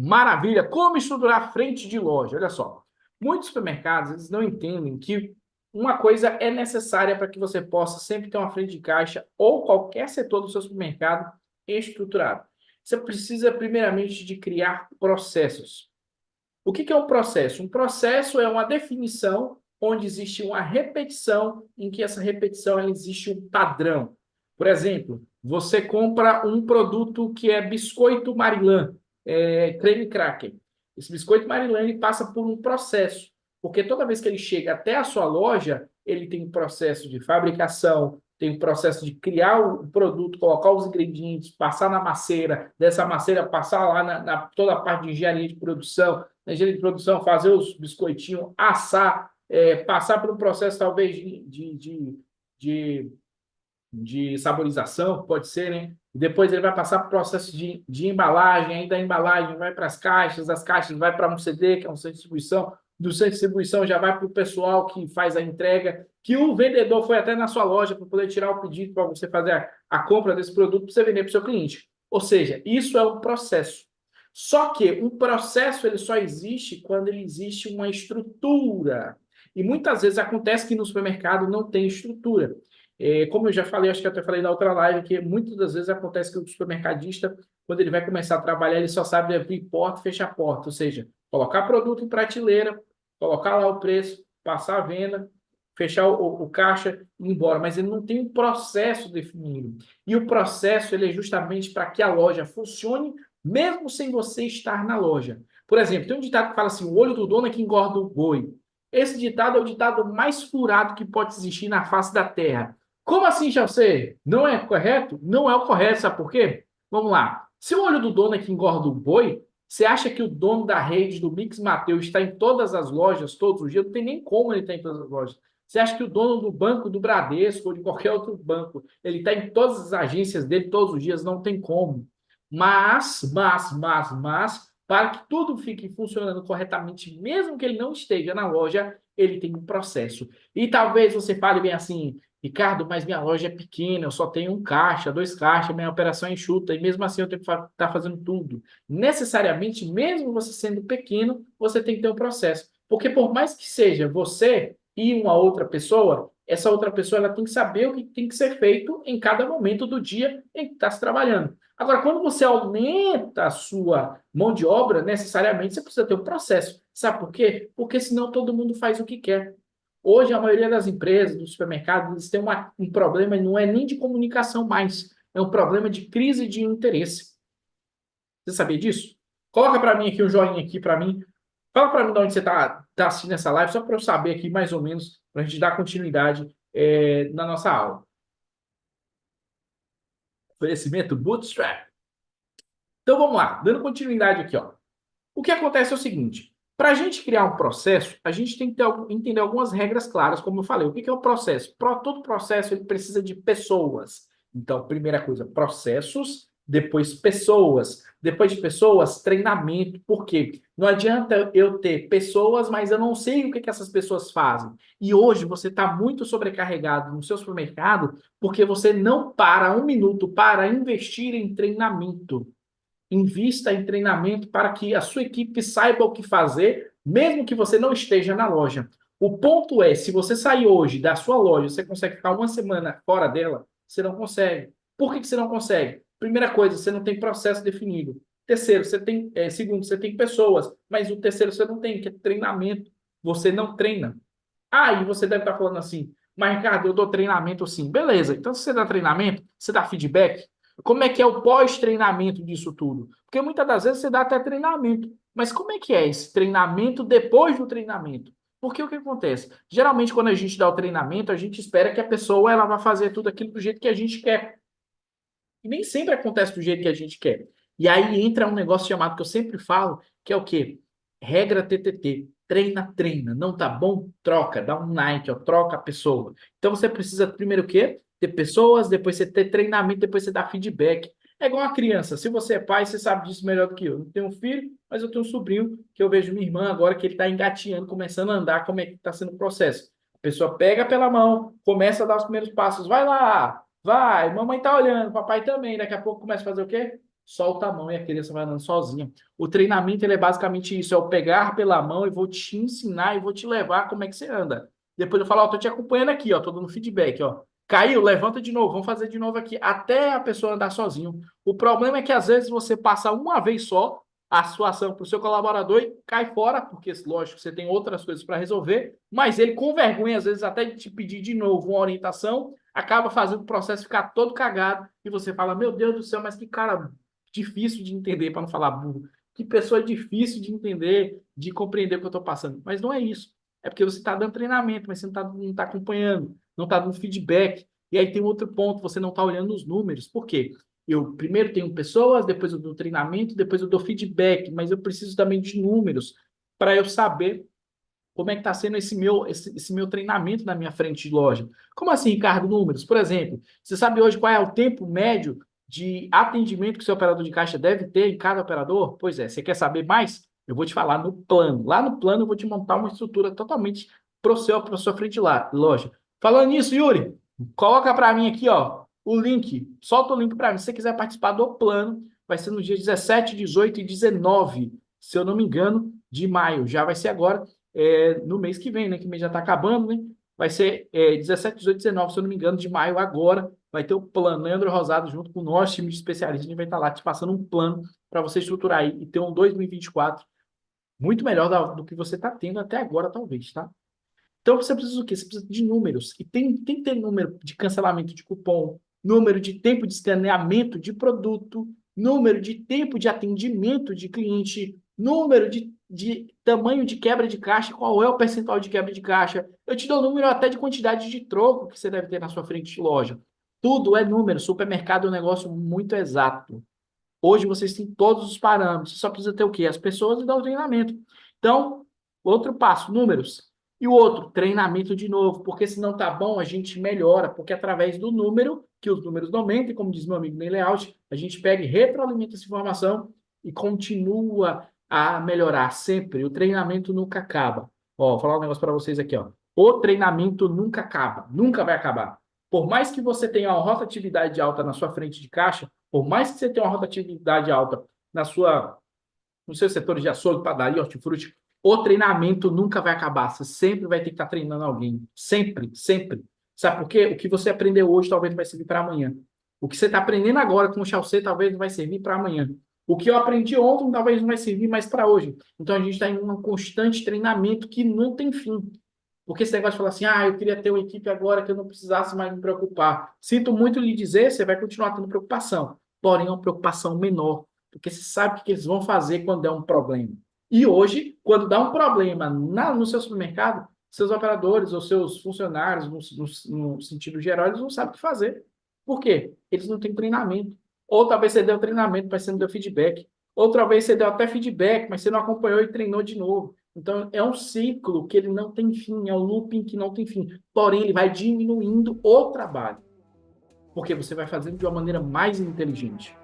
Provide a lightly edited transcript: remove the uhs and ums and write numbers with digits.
Maravilha! Como estruturar frente de loja? Olha só, muitos supermercados eles não entendem que uma coisa é necessária para que você possa sempre ter uma frente de caixa ou qualquer setor do seu supermercado estruturado. Você precisa, primeiramente, de criar processos. O que é um processo? Um processo é uma definição onde existe uma repetição, em que essa repetição ela existe um padrão. Por exemplo, você compra um produto que é biscoito Marilã, creme cracker. Esse biscoito Marilã ele passa por um processo, porque toda vez que ele chega até a sua loja, ele tem um processo de fabricação, tem um processo de criar o produto, colocar os ingredientes, passar na maceira, dessa maceira passar lá na toda a parte de engenharia de produção, na engenharia de produção fazer os biscoitinhos, assar, passar por um processo talvez de, de saborização, pode ser, né? Depois ele vai passar por um processo de embalagem, aí da embalagem vai para as caixas vai para um CD, que é um centro de distribuição, do centro de distribuição já vai para o pessoal que faz a entrega, que o vendedor foi até na sua loja para poder tirar o pedido para você fazer a compra desse produto para você vender para o seu cliente. Ou seja, isso é um processo. Só que um processo ele só existe quando ele existe uma estrutura. E muitas vezes acontece que no supermercado não tem estrutura. Como eu já falei, acho que até falei na outra live, que muitas das vezes acontece que o supermercadista, quando ele vai começar a trabalhar, ele só sabe abrir porta e fechar porta, ou seja, colocar produto em prateleira, colocar lá o preço, passar a venda, fechar o caixa e ir embora, mas ele não tem um processo definido. E o processo ele é justamente para que a loja funcione mesmo sem você estar na loja. Por exemplo, tem um ditado que fala assim: o olho do dono é que engorda o boi. Esse ditado é o ditado mais furado que pode existir na face da terra. Como assim, Chelsea? Não é correto? Não é o correto, sabe por quê? Vamos lá. Se o olho do dono é que engorda o boi, você acha que o dono da rede do Mix Mateus está em todas as lojas todos os dias? Não tem nem como ele estar em todas as lojas. Você acha que o dono do banco do Bradesco ou de qualquer outro banco, ele está em todas as agências dele todos os dias? Não tem como. Mas, para que tudo fique funcionando corretamente, mesmo que ele não esteja na loja, ele tem um processo. E talvez você fale bem assim: Ricardo, mas minha loja é pequena, eu só tenho um caixa, dois caixas, minha operação é enxuta, e mesmo assim eu tenho que estar fazendo tudo. Necessariamente, mesmo você sendo pequeno, você tem que ter um processo. Porque por mais que seja você e uma outra pessoa, essa outra pessoa ela tem que saber o que tem que ser feito em cada momento do dia em que está se trabalhando. Agora, quando você aumenta a sua mão de obra, necessariamente você precisa ter um processo. Sabe por quê? Porque senão todo mundo faz o que quer. Hoje, a maioria das empresas, dos supermercados, eles têm um problema, não é nem de comunicação mais, é um problema de crise de interesse. Você sabia disso? Coloca para mim aqui um joinha aqui para mim. Fala para mim de onde você tá assistindo essa live, só para eu saber aqui mais ou menos, para a gente dar continuidade na nossa aula. Oferecimento Bootstrap. Então vamos lá, dando continuidade aqui, ó. O que acontece é o seguinte: para a gente criar um processo, a gente tem que entender algumas regras claras, como eu falei. O que é um processo? Todo processo ele precisa de pessoas. Então, primeira coisa, processos, depois pessoas. Depois de pessoas, treinamento. Por quê? Não adianta eu ter pessoas, mas eu não sei o que essas pessoas fazem. E hoje você está muito sobrecarregado no seu supermercado porque você não para um minuto para investir em treinamento. Invista em treinamento para que a sua equipe saiba o que fazer, mesmo que você não esteja na loja. O ponto é, se você sair hoje da sua loja, você consegue ficar uma semana fora dela? Você não consegue. Por que você não consegue? Primeira coisa, você não tem processo definido. Terceiro, segundo, você tem pessoas, mas o terceiro você não tem, que é treinamento. Você não treina. Aí você deve estar falando assim: mas Ricardo, eu dou treinamento sim. Beleza, então se você dá treinamento, você dá feedback. Como é que é o pós-treinamento disso tudo? Porque muitas das vezes você dá até treinamento, mas como é que é esse treinamento depois do treinamento? Porque o que acontece? Geralmente, quando a gente dá o treinamento, a gente espera que a pessoa ela vá fazer tudo aquilo do jeito que a gente quer. E nem sempre acontece do jeito que a gente quer. E aí entra um negócio chamado que eu sempre falo, que é o quê? Regra TTT. Treina, treina. Não tá bom? Troca. Dá um Nike, ó, troca a pessoa. Então você precisa primeiro o quê? Ter pessoas, depois você ter treinamento, depois você dar feedback. É igual uma criança. Se você é pai, você sabe disso melhor do que eu. Eu não tenho um filho, mas eu tenho um sobrinho que eu vejo minha irmã agora que ele está engatinhando, começando a andar, como é que está sendo o processo. A pessoa pega pela mão, começa a dar os primeiros passos. Vai lá, vai, mamãe tá olhando, papai também. Daqui a pouco começa a fazer o quê? solta a mão e a criança vai andando sozinha. O treinamento ele é basicamente isso, é eu pegar pela mão e vou te ensinar e vou te levar como é que você anda. Depois eu falo, ó, tô te acompanhando aqui, ó, tô dando feedback, ó. Caiu, levanta de novo, vamos fazer de novo aqui, até a pessoa andar sozinho. O problema é que às vezes você passa uma vez só a sua ação para o seu colaborador e cai fora, porque, lógico, você tem outras coisas para resolver, mas ele, com vergonha, às vezes, até de te pedir de novo uma orientação, acaba fazendo o processo ficar todo cagado e você fala, meu Deus do céu, mas que cara difícil de entender, para não falar burro, que pessoa difícil de entender, de compreender o que eu estou passando. Mas não é isso. É porque você está dando treinamento, mas você não tá acompanhando, não está dando feedback. E aí tem outro ponto, você não está olhando os números. Por quê? Eu primeiro tenho pessoas, depois eu dou treinamento, depois eu dou feedback, mas eu preciso também de números para eu saber como é que está sendo esse meu treinamento na minha frente de loja. Como assim, Ricardo, números? Por exemplo, você sabe hoje qual é o tempo médio de atendimento que o seu operador de caixa deve ter em cada operador? Pois é, você quer saber mais? Eu vou te falar no plano. Lá no plano eu vou te montar uma estrutura totalmente para a sua frente lá, loja. Falando nisso, Yuri, coloca para mim aqui, ó, o link. Solta o link para mim. Se você quiser participar do plano, vai ser no dia 17, 18 e 19, se eu não me engano, de maio. Já vai ser agora, no mês que vem, né? Que o mês já está acabando, né? Vai ser 17, 18, 19, se eu não me engano, de maio agora. Vai ter o plano Leandro Rosado junto com o nosso time de especialistas. A gente vai estar lá te passando um plano para você estruturar aí e ter um 2024 muito melhor do que você está tendo até agora, talvez, tá? Então você precisa do quê? Você precisa de números. E tem que ter número de cancelamento de cupom, número de tempo de escaneamento de produto, número de tempo de atendimento de cliente, número de tamanho de quebra de caixa, qual é o percentual de quebra de caixa. Eu te dou número até de quantidade de troco que você deve ter na sua frente de loja. Tudo é número. Supermercado é um negócio muito exato. Hoje vocês têm todos os parâmetros. Você só precisa ter o quê? As pessoas e dar o treinamento. Então, outro passo, números. E o outro, treinamento de novo. Porque se não tá bom, a gente melhora. Porque através do número, que os números não mentem, como diz meu amigo Ney Layout, a gente pega e retroalimenta essa informação e continua a melhorar sempre. O treinamento nunca acaba. Ó, vou falar um negócio para vocês aqui, ó. O treinamento nunca acaba, nunca vai acabar. Por mais que você tenha uma rotatividade alta na sua frente de caixa, por mais que você tenha uma rotatividade alta no seu setor de açougue, padaria, hortifruti, o treinamento nunca vai acabar. Você sempre vai ter que estar treinando alguém. Sempre, sempre. Sabe por quê? O que você aprendeu hoje talvez não vai servir para amanhã. O que você está aprendendo agora com o Chaucer talvez não vai servir para amanhã. O que eu aprendi ontem talvez não vai servir mais para hoje. Então a gente está em um constante treinamento que não tem fim. Porque esse negócio de falar assim, eu queria ter uma equipe agora que eu não precisasse mais me preocupar. Sinto muito lhe dizer, você vai continuar tendo preocupação. Porém, é uma preocupação menor. Porque você sabe o que eles vão fazer quando der um problema. E hoje, quando dá um problema no seu supermercado, seus operadores ou seus funcionários, no sentido geral, eles não sabem o que fazer. Por quê? Eles não têm treinamento. Outra vez você deu treinamento, mas você não deu feedback. Outra vez você deu até feedback, mas você não acompanhou e treinou de novo. Então, é um ciclo que ele não tem fim, é um looping que não tem fim. Porém, ele vai diminuindo o trabalho. Porque você vai fazendo de uma maneira mais inteligente.